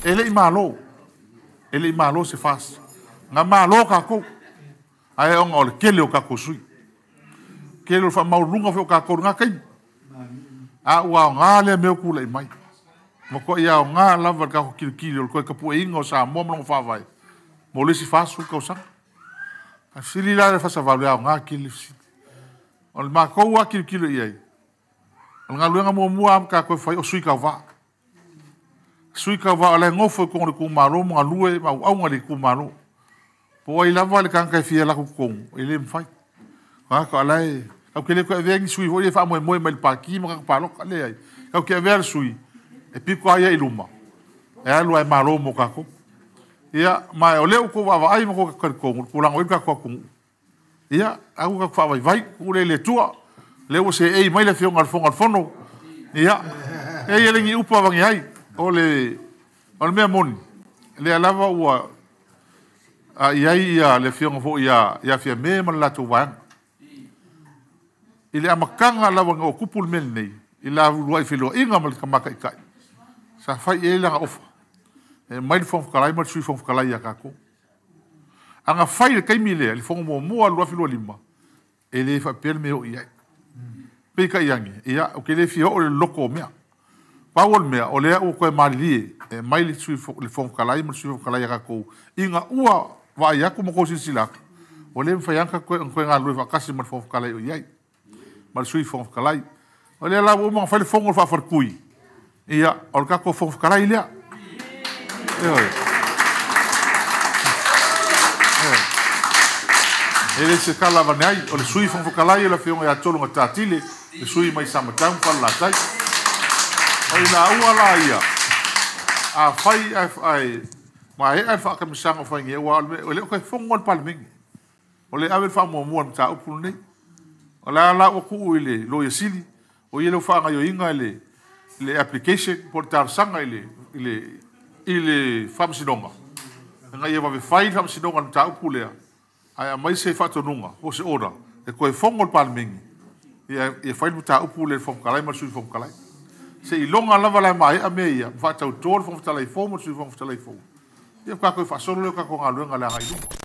ele i malo se fas nga malo ka ko ai on o kele o ka ko sui kele fa maulunga fe o ka ko nga kai a wa nga le me ku le mai mo ko ia nga lava ka ko kilo ko ka pu ingo sa mo mo fa vai mo le si fas su ko sa a sili la fa sa va nga kilo o ma ko wa kilo ia nga luenga mo am ka ko fa o sui ka va le ngofo ko ku maro mo lue ma au ngali ku maro po i lava le kan ka fia la ku kong ele mfai ka lai au kele ko veng sui vo fa mo mo mal pa ki mo ka pa lo le ai au ke ver sui e pico ai iluma e alu ai maro mo ka ko ia ma o le ko va ai mo ko ka ko lang o ka ko ia au ka fa vai ku le tua le o se e mai le fio ngal fono ia e ele ngi upa vangi ai ole mea moni le alava ua iai ia le fionga fo ia fia me man la tu wang ile amakanga lava ngo kupul mel nei ila luai filo inga mal kamaka ikai sa fai e la ofa e mai fo kalai mal sui fo kalai ya kako anga fai le kai mile le fo mo luai filo lima ele fa per me o iai pe kai yangi ia o ke le fio o le loko mea Paul mea o lea o koe mali e mai le sui le fong kalai mo sui fong kalai ka ko inga ua va ia ko mo ko sila o le mfaianka koe nga lui va kasi mo fong kalai o iai mal sui fong kalai o le la o mo fa le fong fa for kui ia o ka ko fong kalai lea ele se kala va nei o le sui fong kalai o le fong ya tolo ngata tile le sui mai sama tang fa la tai ai la ua la ia a fai ai mai ai fa ka misanga fa nge wa o le ko fongo palming o le ave fa mo ta upu nei o la o ku ile lo yesili o ile fa nga yo inga le application portar sanga ile fam sinonga nga ye va fai fam sinonga ta upu le ai mai se fa to nunga o se ora e ko fongo palming ia fai ta upu le fom kalai ma sui fom kalai se ilonga lava la mai a meia fa tau tol fo tala i fo mo su fo tala i fo ia ka ko fa solo ka ko ngalu ngala ngai